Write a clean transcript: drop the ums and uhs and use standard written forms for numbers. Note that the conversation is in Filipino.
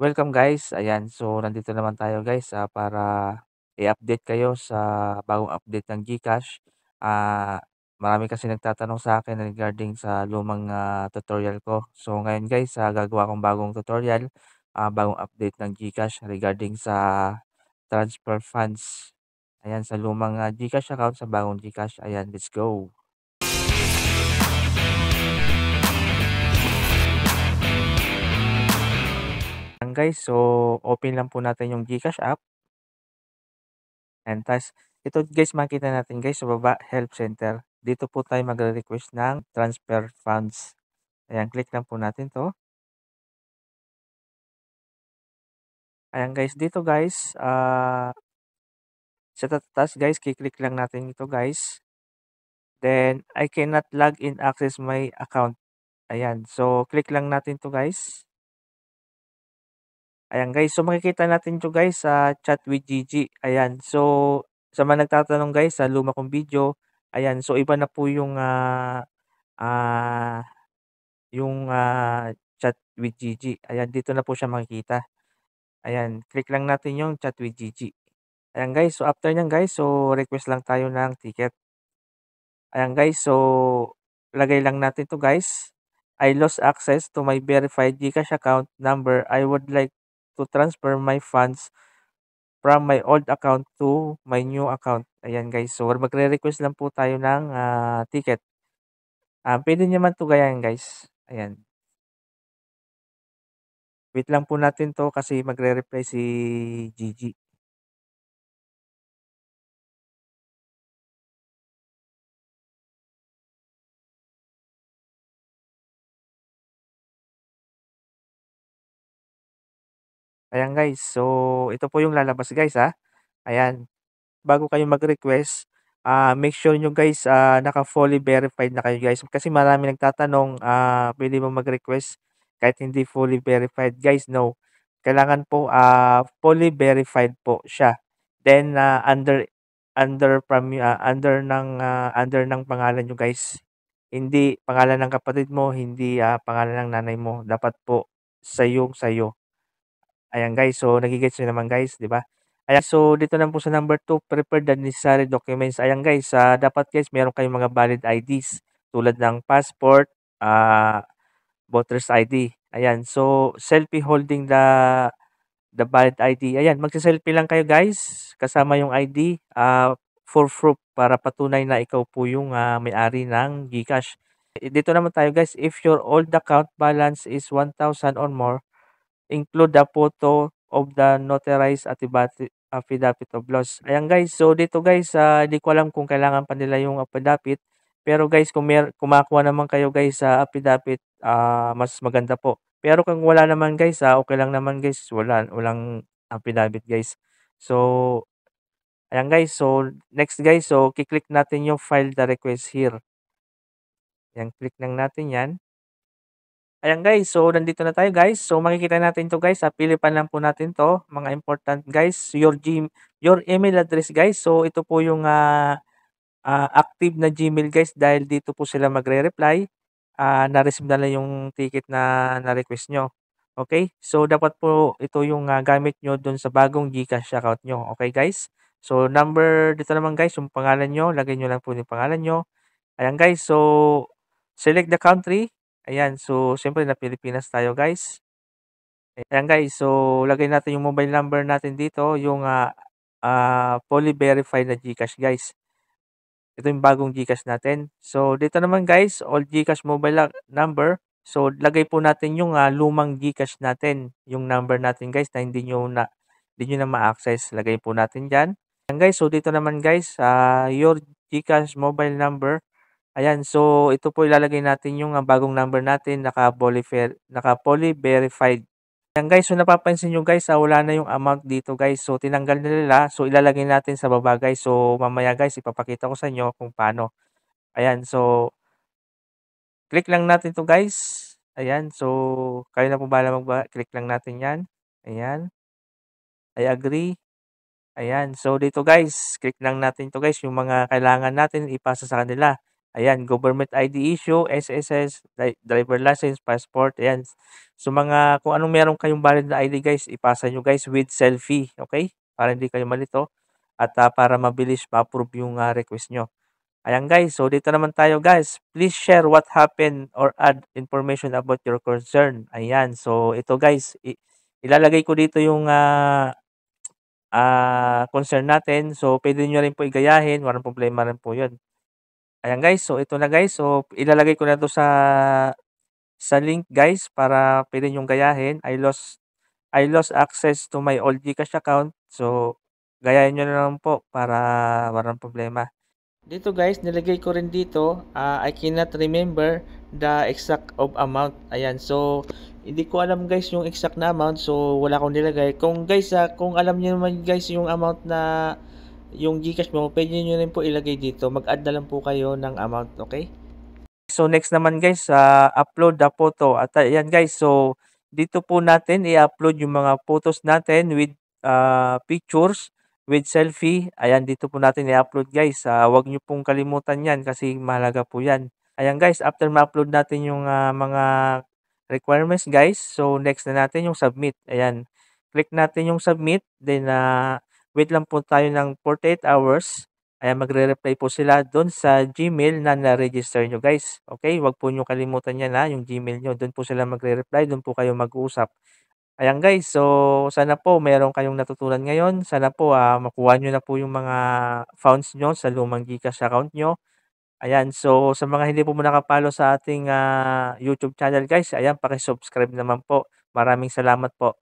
Welcome guys, ayan. So, nandito naman tayo guys, para i-update kayo sa bagong update ng GCash. Marami kasi nagtatanong sa akin regarding sa lumang tutorial ko. So, ngayon guys, gagawa akong bagong tutorial, bagong update ng GCash regarding sa transfer funds. Ayan, sa lumang GCash account sa bagong GCash. Ayan, let's go. Ayan guys, so open lang po natin yung GCash app. And tas ito guys, makita natin guys sa baba, help center. Dito po tayo magre-request ng transfer funds. Ayan, click lang po natin 'to. Ayan guys, dito guys, sa taas guys, ki-click lang natin ito guys. Then, I cannot log in access my account. Ayan, so click lang natin 'to guys. Ayan guys, so makikita natin 'to guys sa chat with Gigi. Ayan, so sa mga nagtatanong guys sa luma kong video, ayan, so iba na po yung, ah chat with Gigi, ayan dito na po siya makikita. Ayan, click lang natin yung chat with Gigi. Ayan guys, so after niyan guys, so request lang tayo ng ticket. Ayan guys, so lagay lang natin 'to guys. I lost access to my verified GCash account number. I would like to transfer my funds from my old account to my new account. Ayan guys, so magre-request lang po tayo ng, ticket. Puwede niyo naman 'to gayahin guys, ayan. Wait lang po natin 'to kasi magre-reply si Gigi. Ayan guys, so ito po yung lalabas guys, ayan. Bago kayo mag-request, make sure niyo guys, naka fully verified na kayo guys. Kasi maraming nagtatanong, puwede ba mag-request kahit hindi fully verified? Guys, no. Kailangan po, fully verified po siya. Then, under ng pangalan niyo guys. Hindi pangalan ng kapatid mo, hindi, pangalan ng nanay mo. Dapat po sa'yo. Ayan guys, so nage-gets niyo naman guys, 'di ba? Ayan, so dito naman po sa number 2, prepare the necessary documents. Ayan guys, dapat guys meron kayong mga valid IDs tulad ng passport, voter's ID. Ayan, so selfie holding the valid ID. Ayan, magse-selfie lang kayo guys kasama yung ID, for proof para patunay na ikaw po yung, may-ari ng GCash. Dito naman tayo guys, if your old account balance is 1,000 or more, include the photo of the notarized affidavit of loss. Ayan guys, so dito guys, di ko alam kung kailangan pa nila yung affidavit. Pero guys, kung makakuha naman kayo guys sa affidavit, mas maganda po. Pero kung wala naman guys, okay lang naman guys, walang affidavit guys. So, ayan guys, so next guys, so kiklik natin yung file the request here. Yan, click lang natin yan. Ayan guys, so nandito na tayo guys. So makikita natin 'to guys, pilipan lang po natin 'to, mga important guys, your email address guys. So ito po yung, active na Gmail guys dahil dito po sila magre-reply, na-receive nila yung ticket na na-request niyo. Okay, so dapat po ito yung, gamit niyo dun sa bagong GCash account niyo, okay guys? So number dito naman guys yung pangalan niyo, lagay niyo lang po yung pangalan niyo. Ayan guys, so select the country. Ayan, so siyempre na Pilipinas tayo guys. Ayan guys, so lagay natin yung mobile number natin dito, yung, fully verified na GCash guys. Ito yung bagong GCash natin. So dito naman guys, all GCash mobile number. So lagay po natin yung, lumang GCash natin, yung number natin guys na hindi niyo na ma-access. Lagay po natin diyan. Ayan guys, so dito naman guys, your GCash mobile number. Ayan, so ito po ilalagay natin yung, bagong number natin naka-fully verified. Ayan guys, so napapansin niyo guys, wala na yung amount dito guys. So tinanggal na nila, so ilalagay natin sa baba guys. So mamaya guys, ipapakita ko sa inyo kung paano. Ayan, so click lang natin 'to guys. Ayan, so kayo na po bahala click lang natin 'yan. Ayan, I agree. Ayan, so dito guys, click lang natin 'to guys, yung mga kailangan natin ipasa sa kanila. Ayan, government ID issue, SSS, driver license, passport, ayan. So mga kung anong meron kayong valid na ID guys, ipasa niyo guys with selfie, okay? Para hindi kayo malito at, para mabilis ma-approve yung, request niyo. Ayan guys, so dito naman tayo guys. Please share what happened or add information about your concern. Ayan, so ito guys, ilalagay ko dito yung, concern natin. So puwede niyo rin po igayahin, walang problema rin po 'yun. Ayan guys, so ito na guys. So ilalagay ko na 'to sa link guys para puwede niyong gayahin. I lost access to my old GCash account. So gayahin niyo na lang po para walang problema. Dito guys, nilagay ko rin dito, I cannot remember the exact of amount. Ayan, so hindi ko alam guys yung exact na amount, so wala akong nilagay. Kung guys, kung alam niyo naman guys yung amount na yung GCash mo, pwede niyo rin po ilagay dito. Mag-add na lang po kayo ng amount, okay? So next naman guys, upload the photo. At ayan guys, so dito po natin i-upload yung mga photos natin with, pictures, with selfie. Ayan, dito po natin i-upload guys. Wag niyo pong kalimutan 'yan kasi mahalaga po 'yan. Ayan guys, after ma-upload natin yung, mga requirements guys, so next na natin yung submit. Ayan, click natin yung submit, then, wait lang po tayo ng 48 hours. Ayan, magre-reply po sila do'n sa Gmail na na-register niyo guys. Okay, wag po niyo kalimutan 'yan, yung Gmail niyo. Do'n po sila magre-reply, do'n po kayo mag-uusap. Ayan guys, so sana po meron kayong natutunan ngayon. Sana po, makuha niyo na po yung mga funds niyo sa lumang GCash account niyo. Ayan, so sa mga hindi po muna nakapalo sa ating, YouTube channel guys, ayan paki-subscribe naman po. Maraming salamat po.